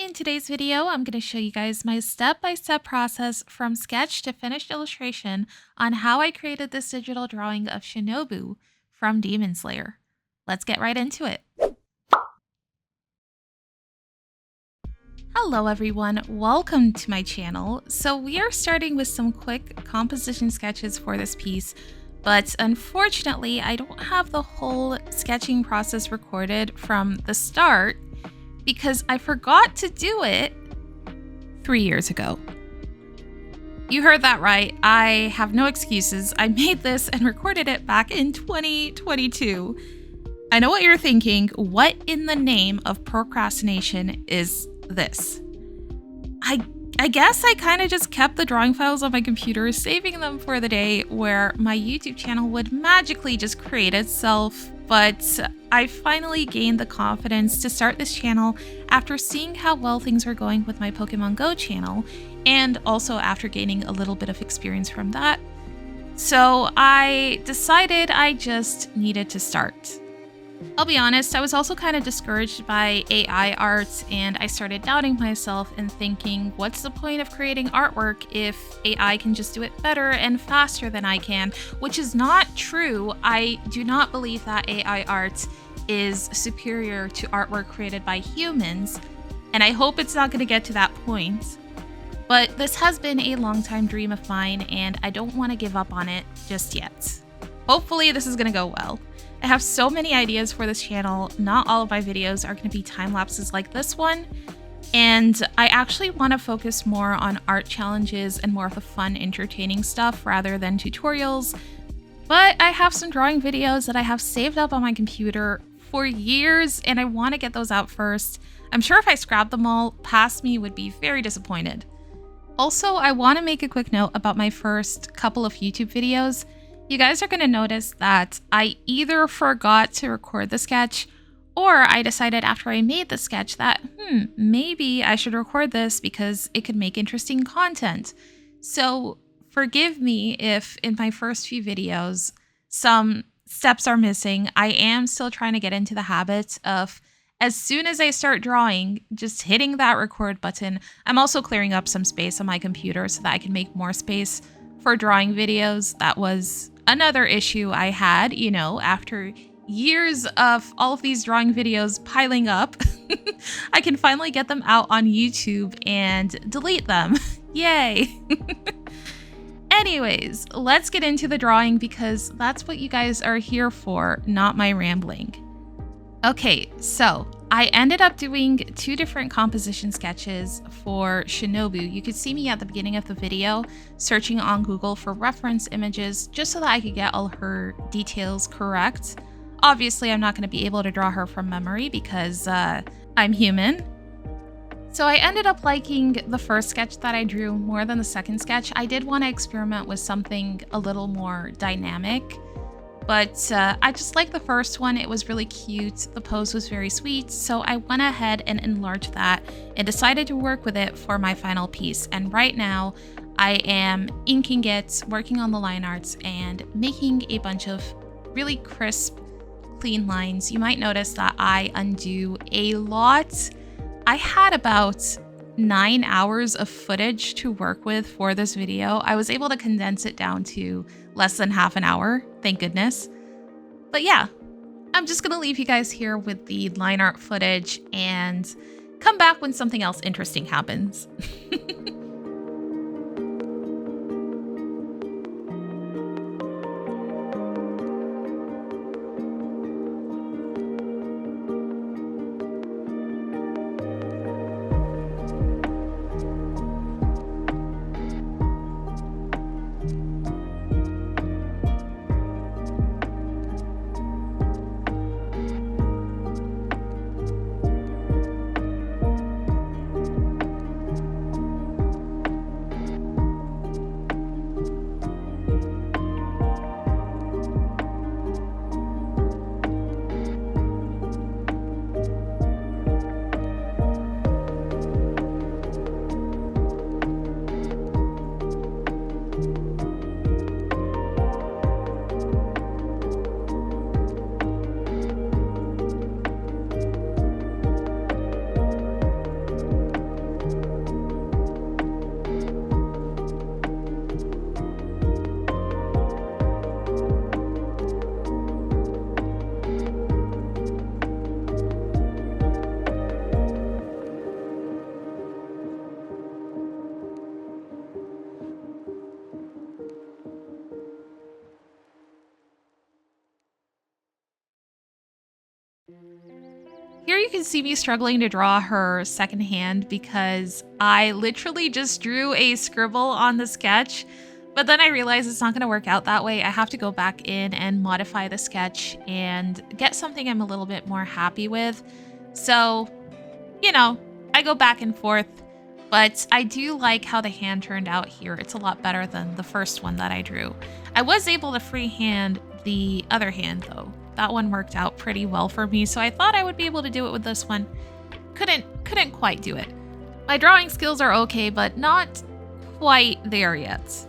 In today's video, I'm going to show you guys my step-by-step process from sketch to finished illustration on how I created this digital drawing of Shinobu from Demon Slayer. Let's get right into it. Hello everyone, welcome to my channel. So we are starting with some quick composition sketches for this piece, but unfortunately I don't have the whole sketching process recorded from the start because I forgot to do it 3 years ago. You heard that right, I have no excuses. I made this and recorded it back in 2022. I know what you're thinking, what in the name of procrastination is this? I guess I kind of just kept the drawing files on my computer, saving them for the day where my YouTube channel would magically just create itself. But I finally gained the confidence to start this channel after seeing how well things were going with my Pokemon Go channel, and also after gaining a little bit of experience from that. So I decided I just needed to start. I'll be honest, I was also kind of discouraged by AI art, and I started doubting myself and thinking, what's the point of creating artwork if AI can just do it better and faster than I can? Which is not true. I do not believe that AI art is superior to artwork created by humans, and I hope it's not going to get to that point. But this has been a long-time dream of mine, and I don't want to give up on it just yet. Hopefully this is going to go well. I have so many ideas for this channel. Not all of my videos are going to be time lapses like this one, and I actually want to focus more on art challenges and more of the fun, entertaining stuff rather than tutorials. But I have some drawing videos that I have saved up on my computer for years, and I want to get those out first. I'm sure if I scrapped them all, past me would be very disappointed. Also, I want to make a quick note about my first couple of YouTube videos. You guys are going to notice that I either forgot to record the sketch, or I decided after I made the sketch that, maybe I should record this because it could make interesting content. So forgive me if in my first few videos some steps are missing. I am still trying to get into the habit of, as soon as I start drawing, just hitting that record button. I'm also clearing up some space on my computer so that I can make more space for drawing videos. That was another issue I had, after years of all of these drawing videos piling up. I can finally get them out on YouTube and delete them. Yay! Anyways, let's get into the drawing because that's what you guys are here for, not my rambling. Okay, so I ended up doing 2 different composition sketches for Shinobu. You could see me at the beginning of the video searching on Google for reference images just so that I could get all her details correct. Obviously, I'm not going to be able to draw her from memory because I'm human. So I ended up liking the first sketch that I drew more than the second sketch. I did want to experiment with something a little more dynamic. But I just liked the first one. It was really cute. The pose was very sweet. So I went ahead and enlarged that and decided to work with it for my final piece. And right now I am inking it, working on the line arts, and making a bunch of really crisp, clean lines. You might notice that I undo a lot. I had about 9 hours of footage to work with for this video. I was able to condense it down to less than half an hour, thank goodness. But yeah, I'm just gonna leave you guys here with the line art footage and come back when something else interesting happens. you can see me struggling to draw her second hand because I literally just drew a scribble on the sketch, but then I realized it's not going to work out that way. I have to go back in and modify the sketch and get something I'm a little bit more happy with. So, you know, I go back and forth, but I do like how the hand turned out here. It's a lot better than the first one that I drew. I was able to freehand the other hand though. That one worked out pretty well for me, so I thought I would be able to do it with this one. Couldn't quite do it. My drawing skills are okay, but not quite there yet.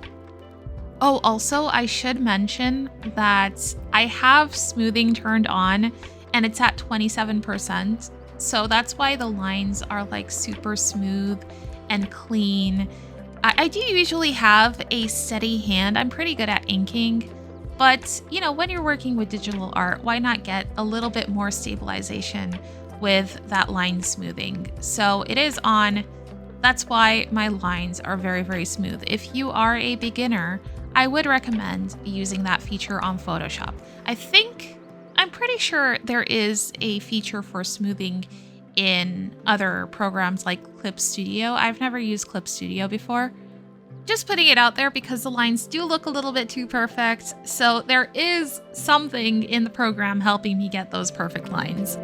Oh, also, I should mention that I have smoothing turned on and it's at 27%. So that's why the lines are like super smooth and clean. I do usually have a steady hand. I'm pretty good at inking, but you know, when you're working with digital art, why not get a little bit more stabilization with that line smoothing? So it is on. That's why my lines are very, very smooth. If you are a beginner, I would recommend using that feature on Photoshop. I'm pretty sure there is a feature for smoothing in other programs like Clip Studio. I've never used Clip Studio before. Just putting it out there because the lines do look a little bit too perfect. So there is something in the program helping me get those perfect lines.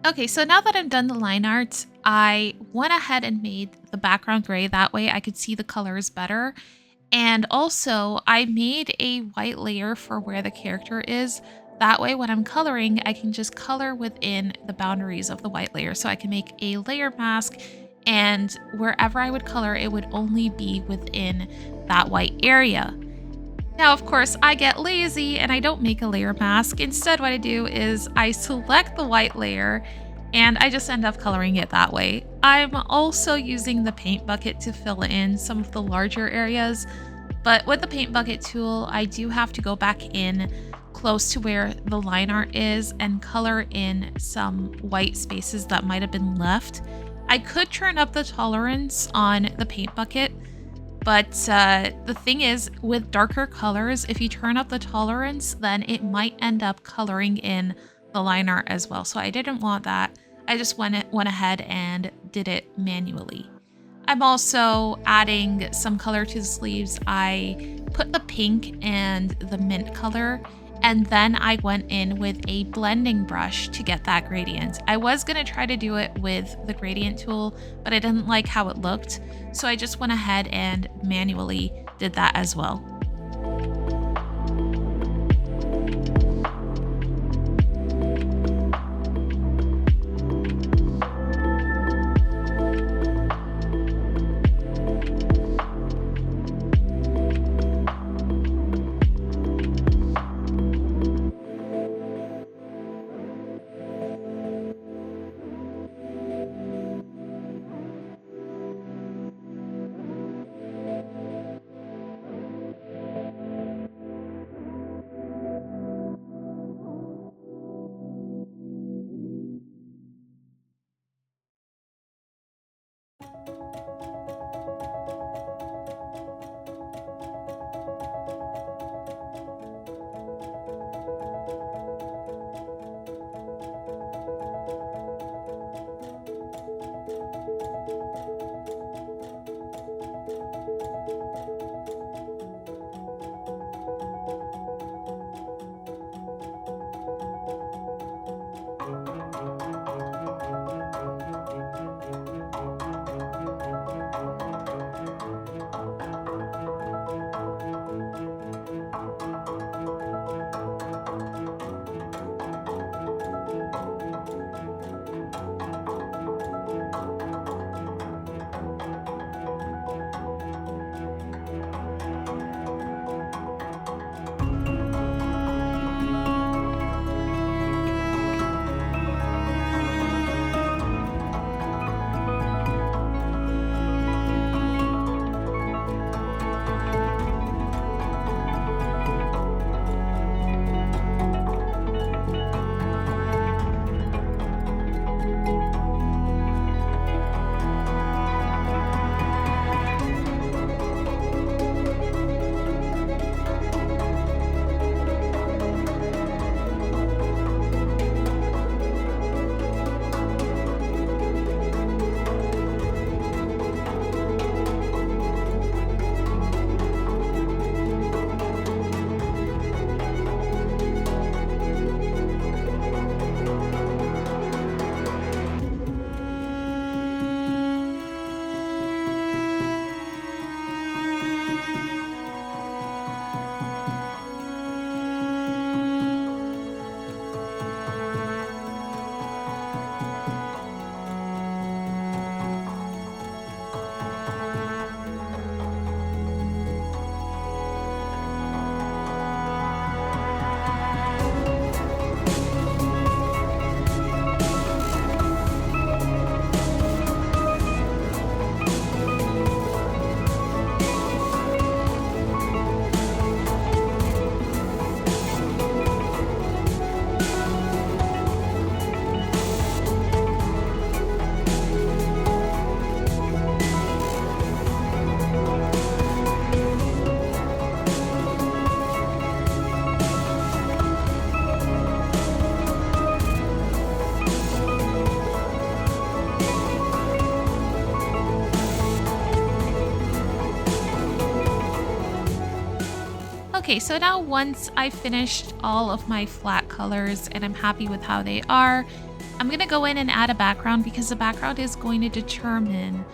Okay, so now that I've done the line art, I went ahead and made the background gray. That way I could see the colors better. And also I made a white layer for where the character is. That way when I'm coloring, I can just color within the boundaries of the white layer. So I can make a layer mask and wherever I would color, it would only be within that white area. Now, of course, I get lazy and I don't make a layer mask. Instead, what I do is I select the white layer and I just end up coloring it that way. I'm also using the paint bucket to fill in some of the larger areas, but with the paint bucket tool, I do have to go back in close to where the line art is and color in some white spaces that might have been left. I could turn up the tolerance on the paint bucket, but the thing is, with darker colors, if you turn up the tolerance, then it might end up coloring in the line art as well. So I didn't want that. I just went ahead and did it manually. I'm also adding some color to the sleeves. I put the pink and the mint color, and then I went in with a blending brush to get that gradient. I was gonna try to do it with the gradient tool, but I didn't like how it looked. So I just went ahead and manually did that as well. Okay, so now once I finished all of my flat colors and I'm happy with how they are, I'm gonna go in and add a background because the background is going to determine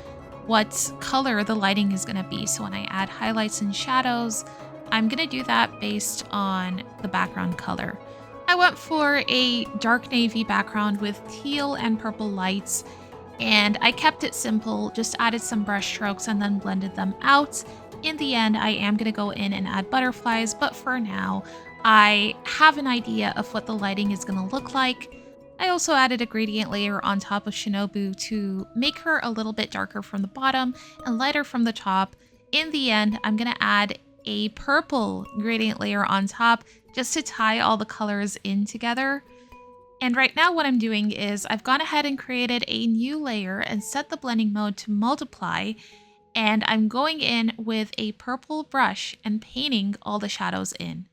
what color the lighting is gonna be. So when I add highlights and shadows, I'm gonna do that based on the background color. I went for a dark navy background with teal and purple lights, and I kept it simple, just added some brush strokes and then blended them out. In the end, I am going to go in and add butterflies, but for now, I have an idea of what the lighting is going to look like. I also added a gradient layer on top of Shinobu to make her a little bit darker from the bottom and lighter from the top. In the end, I'm going to add a purple gradient layer on top just to tie all the colors in together. And right now what I'm doing is I've gone ahead and created a new layer and set the blending mode to multiply. And I'm going in with a purple brush and painting all the shadows in.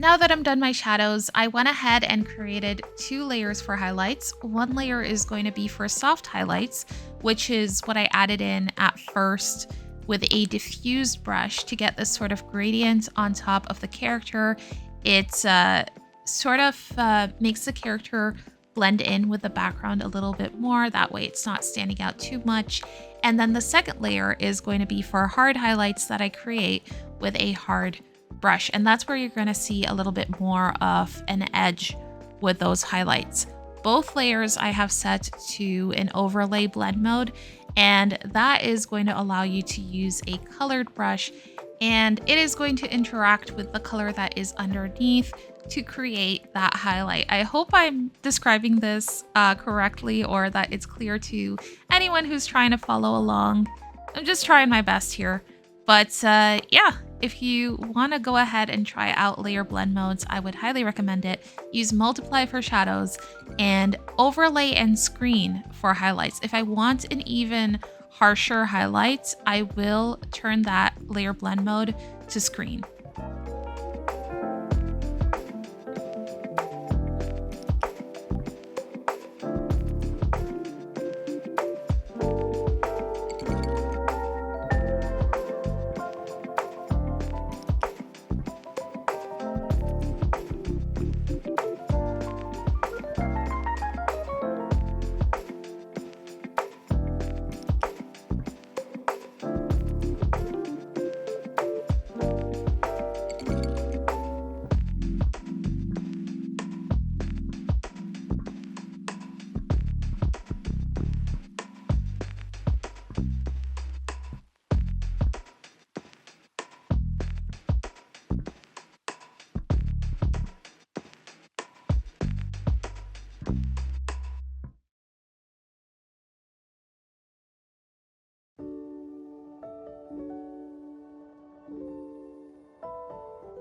Now that I'm done my shadows, I went ahead and created 2 layers for highlights. One layer is going to be for soft highlights, which is what I added in at first with a diffused brush to get this sort of gradient on top of the character. It sort of makes the character blend in with the background a little bit more. That way it's not standing out too much. And then the second layer is going to be for hard highlights that I create with a hard brush. And that's where you're going to see a little bit more of an edge with those highlights. Both layers I have set to an overlay blend mode, and that is going to allow you to use a colored brush, and it is going to interact with the color that is underneath to create that highlight. I hope I'm describing this correctly, or that it's clear to anyone who's trying to follow along. I'm just trying my best here. But yeah, if you want to go ahead and try out layer blend modes, I would highly recommend it. Use multiply for shadows and overlay and screen for highlights. If I want an even harsher highlight, I will turn that layer blend mode to screen.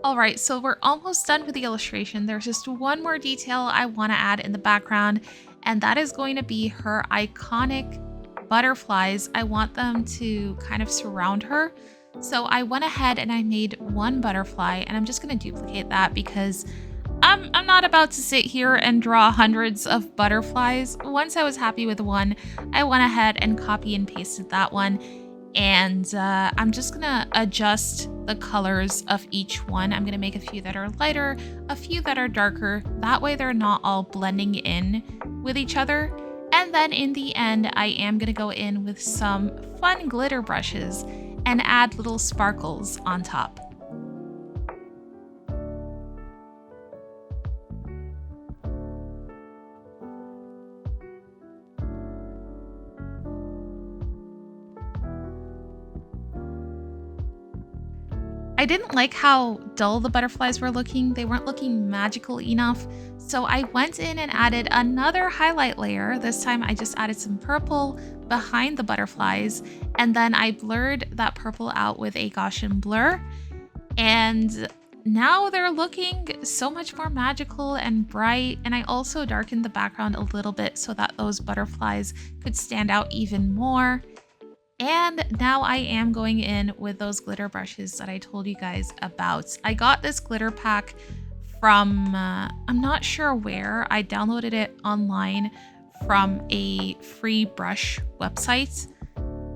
All right, so we're almost done with the illustration. There's just one more detail I want to add in the background, and that is going to be her iconic butterflies. I want them to kind of surround her. So I went ahead and I made one butterfly, and I'm just going to duplicate that because I'm not about to sit here and draw hundreds of butterflies. Once I was happy with one, I went ahead and copy and pasted that one. And I'm just gonna adjust the colors of each one. I'm gonna make a few that are lighter, a few that are darker. That way they're not all blending in with each other. And then in the end, I am gonna go in with some fun glitter brushes and add little sparkles on top. I didn't like how dull the butterflies were looking. They weren't looking magical enough. So I went in and added another highlight layer. This time I just added some purple behind the butterflies. And then I blurred that purple out with a Gaussian blur. And now they're looking so much more magical and bright. And I also darkened the background a little bit so that those butterflies could stand out even more. And now I am going in with those glitter brushes that I told you guys about. I got this glitter pack from, I'm not sure where. I downloaded it online from a free brush website.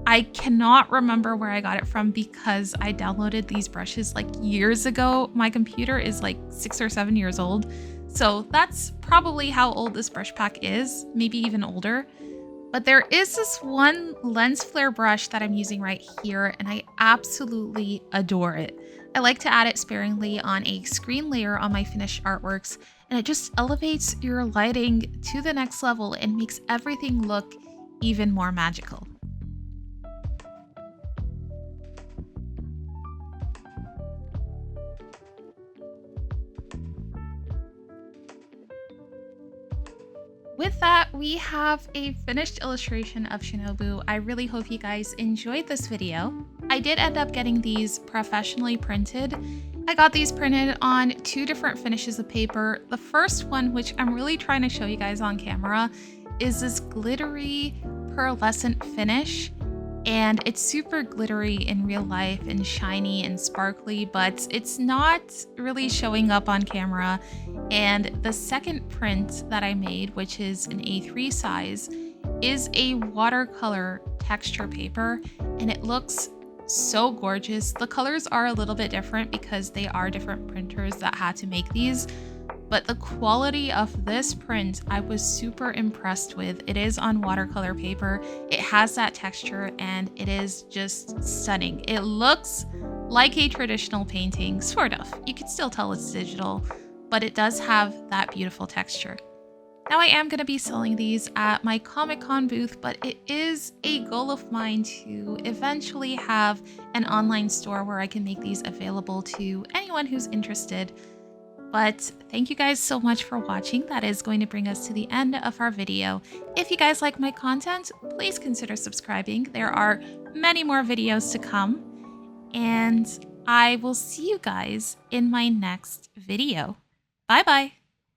I cannot remember where I got it from because I downloaded these brushes like years ago. My computer is like 6 or 7 years old. So that's probably how old this brush pack is, maybe even older. But there is this one lens flare brush that I'm using right here, and I absolutely adore it. I like to add it sparingly on a screen layer on my finished artworks, and it just elevates your lighting to the next level and makes everything look even more magical. With that, we have a finished illustration of Shinobu. I really hope you guys enjoyed this video. I did end up getting these professionally printed. I got these printed on 2 different finishes of paper. The first one, which I'm really trying to show you guys on camera, is this glittery pearlescent finish. And it's super glittery in real life and shiny and sparkly, but it's not really showing up on camera. And the second print that I made, which is an A3 size, is a watercolor texture paper, and it looks so gorgeous. The colors are a little bit different because they are different printers that had to make these. But the quality of this print, I was super impressed with. It is on watercolor paper. It has that texture and it is just stunning. It looks like a traditional painting, sort of. You can still tell it's digital, but it does have that beautiful texture. Now I am going to be selling these at my Comic-Con booth, but it is a goal of mine to eventually have an online store where I can make these available to anyone who's interested. But thank you guys so much for watching. That is going to bring us to the end of our video. If you guys like my content, please consider subscribing. There are many more videos to come, and I will see you guys in my next video. Bye bye.